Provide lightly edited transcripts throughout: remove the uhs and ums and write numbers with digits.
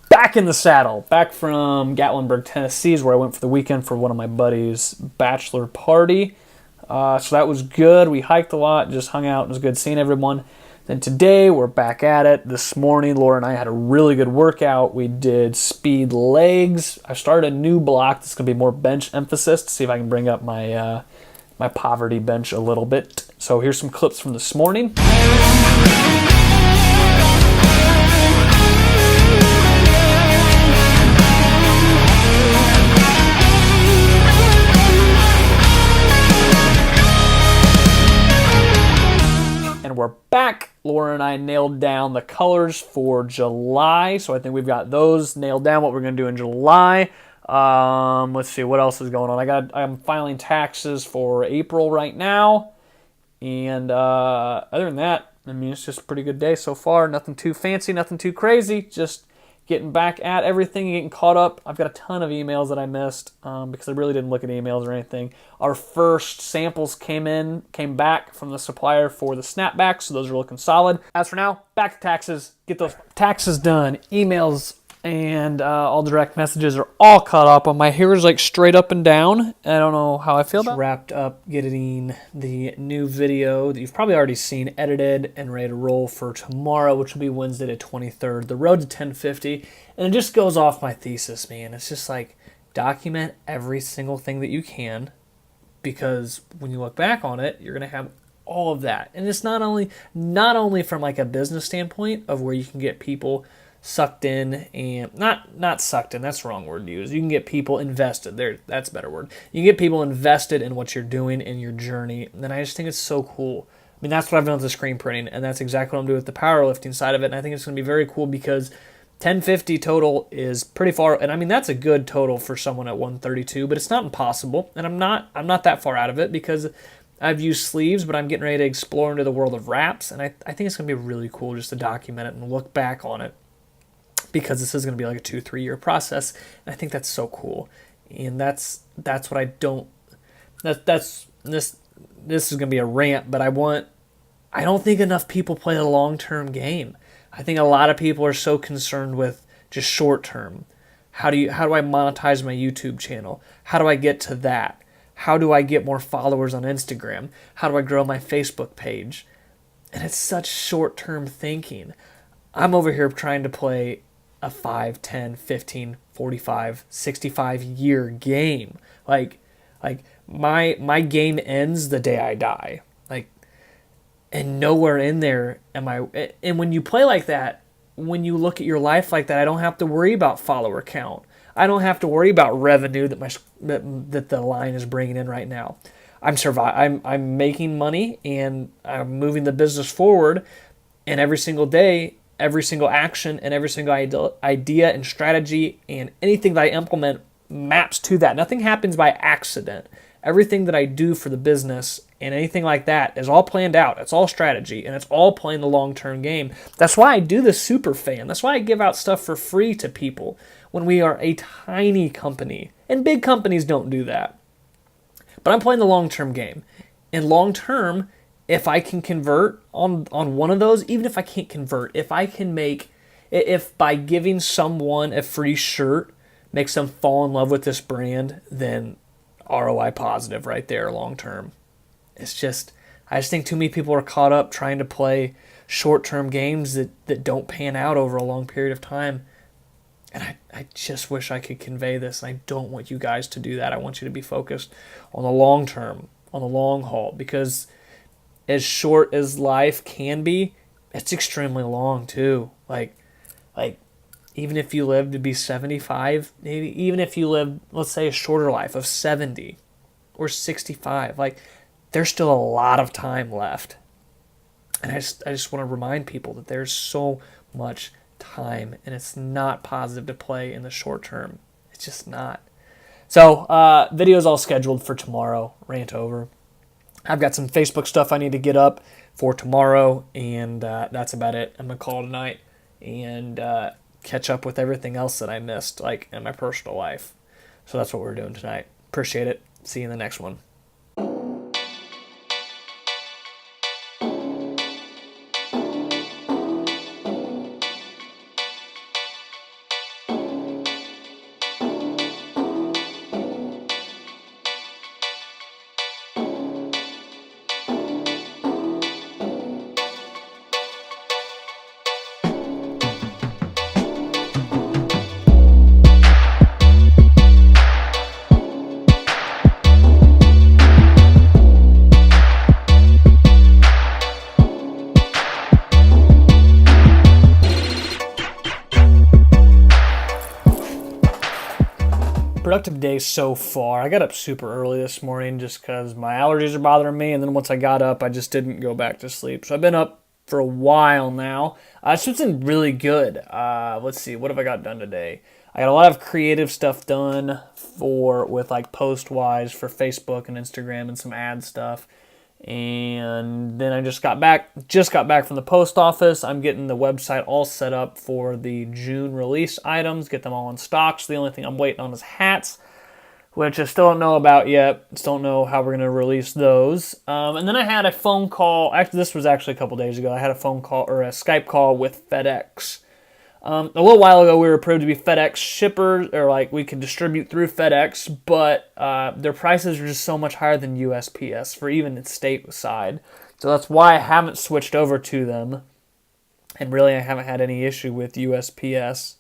Back in the saddle. Back from Gatlinburg, Tennessee is where I went for the weekend for one of my buddies' bachelor party. So that was good. We hiked a lot, just hung out. It was good seeing everyone. Then today, we're back at it. This morning, Laura and I had a really good workout. We did speed legs. I started a new block that's going to be more bench emphasis to see if I can bring up my my poverty bench a little bit. So here's some clips from this morning. And we're back. Laura and I nailed down the colors for July, so I think we've got those nailed down, what we're going to do in July. Let's see, what else is going on? I'm filing taxes for April right now, and other than that, I mean, it's just a pretty good day so far. Nothing too fancy, nothing too crazy, just getting back at everything, getting caught up. I've got a ton of emails that I missed because I really didn't look at emails or anything. Our first samples came back from the supplier for the snapback, so those are looking solid. As for now, back to taxes. Get those taxes done. Emails and all direct messages are all caught up. My hair is like straight up and down. I don't know how I feel about it. Wrapped up getting the new video that you've probably already seen edited and ready to roll for tomorrow, which will be Wednesday the 23rd. The road to 1050. And it just goes off my thesis, man. It's just like document every single thing that you can, because when you look back on it, you're going to have all of that. And it's not only from like a business standpoint of where you can get people sucked in, and not sucked in, that's the wrong word to use. You can get people invested. That's a better word. You can get people invested in what you're doing in your journey. And I just think it's so cool. I mean, that's what I've done with the screen printing, and that's exactly what I'm doing with the powerlifting side of it. And I think it's going to be very cool because 1050 total is pretty far, and I mean, that's a good total for someone at 132, but it's not impossible. And I'm not that far out of it because I've used sleeves, but I'm getting ready to explore into the world of wraps, and I think it's going to be really cool just to document it and look back on it, because this is going to be like a 2-3 year process, and I think that's so cool. And that's what I don't. This is going to be a rant, but I don't think enough people play the long-term game. I think a lot of people are so concerned with just short-term. How do I monetize my YouTube channel? How do I get to that? How do I get more followers on Instagram? How do I grow my Facebook page? And it's such short-term thinking. I'm over here trying to play a 5, 10, 15, 45, 65 year game. Like my game ends the day I die. Like, and nowhere in there am I. And when you play like that, when you look at your life like that, I don't have to worry about follower count. I don't have to worry about revenue that the line is bringing in right now. I'm making money, and I'm moving the business forward, and every single day, every single action and every single idea and strategy and anything that I implement maps to that. Nothing happens by accident. Everything that I do for the business and anything like that is all planned out. It's all strategy, and it's all playing the long-term game. That's why I do the super fan. That's why I give out stuff for free to people when we are a tiny company. And big companies don't do that. But I'm playing the long-term game. And long-term, if I can convert on one of those, even if I can't convert, if by giving someone a free shirt makes them fall in love with this brand, then ROI positive right there long term. I just think too many people are caught up trying to play short-term games that don't pan out over a long period of time. And I just wish I could convey this. And I don't want you guys to do that. I want you to be focused on the long term, on the long haul, because as short as life can be, it's extremely long too. Like even if you live to be 75, maybe even if you live, let's say, a shorter life of 70 or 65, like there's still a lot of time left. And I just want to remind people that there's so much time, and it's not positive to play in the short term. It's just not. So video's all scheduled for tomorrow. Rant over. I've got some Facebook stuff I need to get up for tomorrow, and that's about it. I'm going to call it a night and catch up with everything else that I missed, like in my personal life. So that's what we're doing tonight. Appreciate it. See you in the next one. productive day so far. I got up super early this morning just because my allergies are bothering me, and then once I got up, I just didn't go back to sleep. So I've been up for a while now. It's been really good. Let's see, what have I got done today? I got a lot of creative stuff done with like post-wise for Facebook and Instagram and some ad stuff. And then I just got back from the post office. I'm getting the website all set up for the June release items, get them all in stock. So the only thing I'm waiting on is hats, which I still don't know about yet. Still don't know how we're going to release those. And then I had a phone call. Actually, this was actually a couple days ago. I had a phone call or a Skype call with FedEx. A little while ago, we were approved to be FedEx shippers, or like we could distribute through FedEx, but their prices are just so much higher than USPS for even the state side. So that's why I haven't switched over to them, and really I haven't had any issue with USPS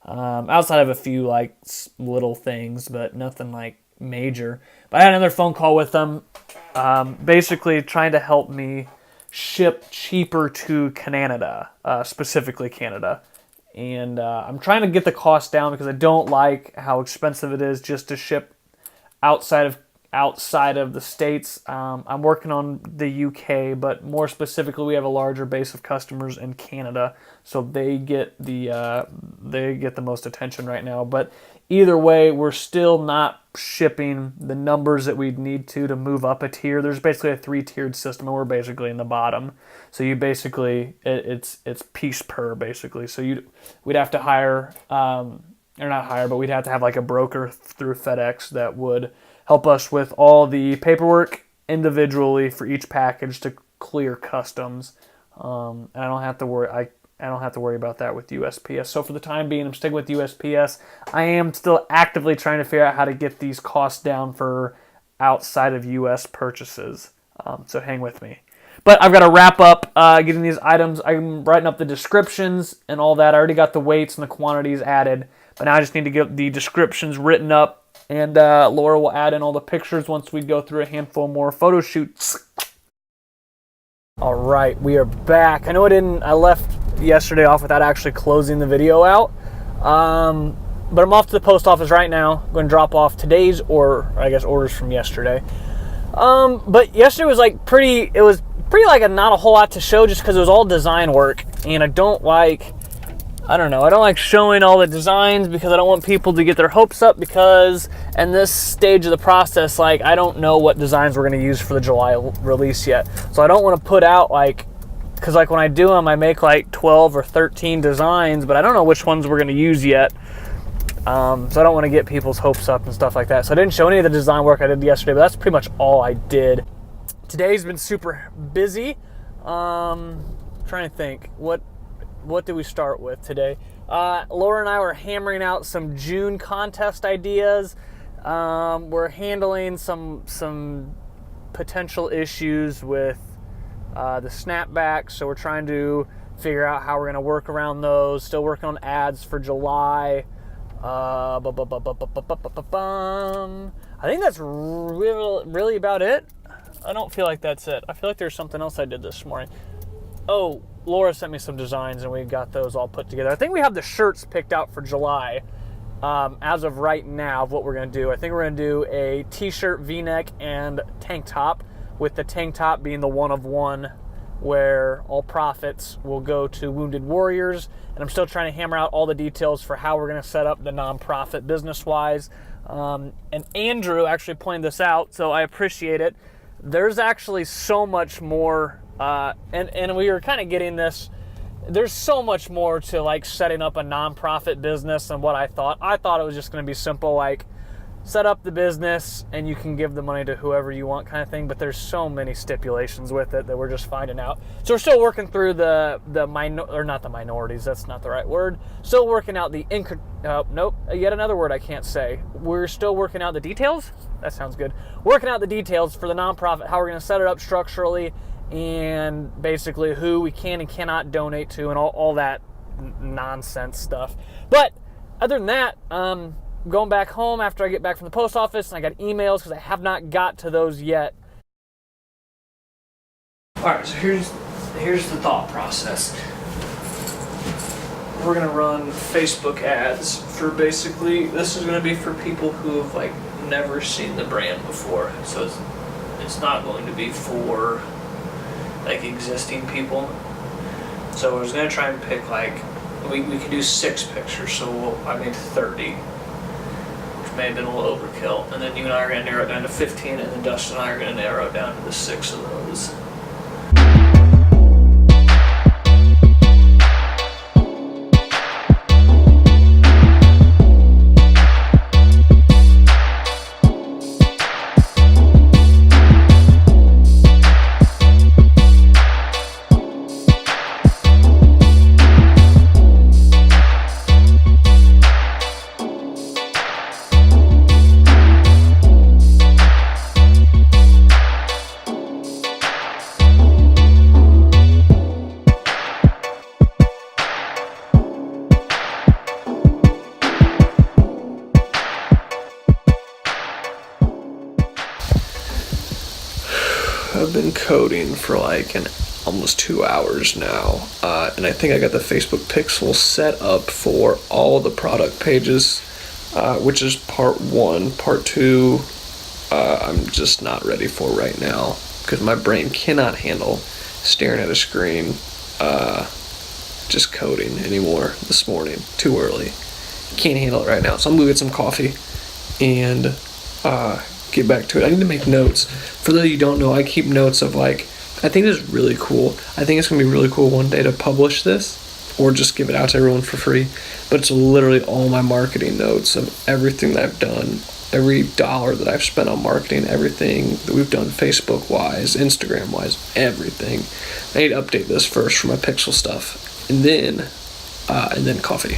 outside of a few like little things, but nothing like major. But I had another phone call with them, basically trying to help me ship cheaper to Canada, specifically Canada. And I'm trying to get the cost down because I don't like how expensive it is just to ship outside of the States. I'm working on the UK, but more specifically, we have a larger base of customers in Canada, so they get the most attention right now. But either way, we're still not shipping the numbers that we'd need to move up a tier. There's basically a 3-tiered system, and we're basically in the bottom. So you basically it's piece per basically. So we'd have to hire or not hire, but we'd have to have like a broker through FedEx that would help us with all the paperwork individually for each package to clear customs. And I don't have to worry. I don't have to worry about that with USPS. So for the time being, I'm sticking with USPS. I am still actively trying to figure out how to get these costs down for outside of US purchases. So hang with me. But I've got to wrap up getting these items. I'm writing up the descriptions and all that. I already got the weights and the quantities added. But now I just need to get the descriptions written up. And Laura will add in all the pictures once we go through a handful more photo shoots. All right, we are back. I know I left yesterday off without actually closing the video out. But I'm off to the post office right now. I'm going to drop off today's orders from yesterday. But yesterday was not a whole lot to show just because it was all design work. And I don't like showing all the designs because I don't want people to get their hopes up because in this stage of the process, like I don't know what designs we're going to use for the July release yet. So I don't want to put out because when I do them, I make like 12 or 13 designs, but I don't know which ones we're going to use yet. So I don't want to get people's hopes up and stuff like that. So I didn't show any of the design work I did yesterday, but that's pretty much all I did. Today's been super busy. Trying to think, what did we start with today? Laura and I were hammering out some June contest ideas. We're handling some potential issues with the snapbacks, so we're trying to figure out how we're going to work around those. Still working on ads for July. I think that's really about it. I don't feel like that's it. I feel like there's something else I did this morning. Oh, Laura sent me some designs and we got those all put together. I think we have the shirts picked out for July as of right now of what we're going to do. I think we're going to do a t-shirt, v-neck, and tank top, with the tank top being the one of one where all profits will go to Wounded Warriors. And I'm still trying to hammer out all the details for how we're going to set up the nonprofit business-wise. And Andrew actually pointed this out, so I appreciate it. There's actually so much more, and we were kind of getting this, there's so much more to like setting up a nonprofit business than what I thought. I thought it was just going to be simple, like set up the business and you can give the money to whoever you want kind of thing, but there's so many stipulations with it that we're just finding out. So we're still working through not the minorities, that's not the right word. Still working out yet another word I can't say. We're still working out the details. That sounds good. Working out the details for the nonprofit, how we're going to set it up structurally, and basically who we can and cannot donate to, and all that nonsense stuff. But other than that, going back home after I get back from the post office, and I got emails because I have not got to those yet. All right, so here's the thought process. we're gonna run Facebook ads for basically, this is gonna be for people who have like never seen the brand before. So it's not going to be for like existing people. So we're just gonna try and pick like, we can do 6 pictures, so I made 30, which may have been a little overkill. And then you and I are gonna narrow it down to 15, and then Dustin and I are gonna narrow it down to the 6 of those. I've been coding for like almost 2 hours now, and I think I got the Facebook pixel set up for all the product pages, which is part 1. Part 2, I'm just not ready for right now because my brain cannot handle staring at a screen, just coding anymore this morning. Too early. Can't handle it right now, so I'm gonna get some coffee and get back to it. I need to make notes. For those of you who don't know, I keep notes of like, I think this is really cool. I think it's gonna be really cool one day to publish this or just give it out to everyone for free. But it's literally all my marketing notes of everything that I've done, every dollar that I've spent on marketing, everything that we've done Facebook wise, Instagram wise, everything. I need to update this first for my Pixel stuff, and then coffee.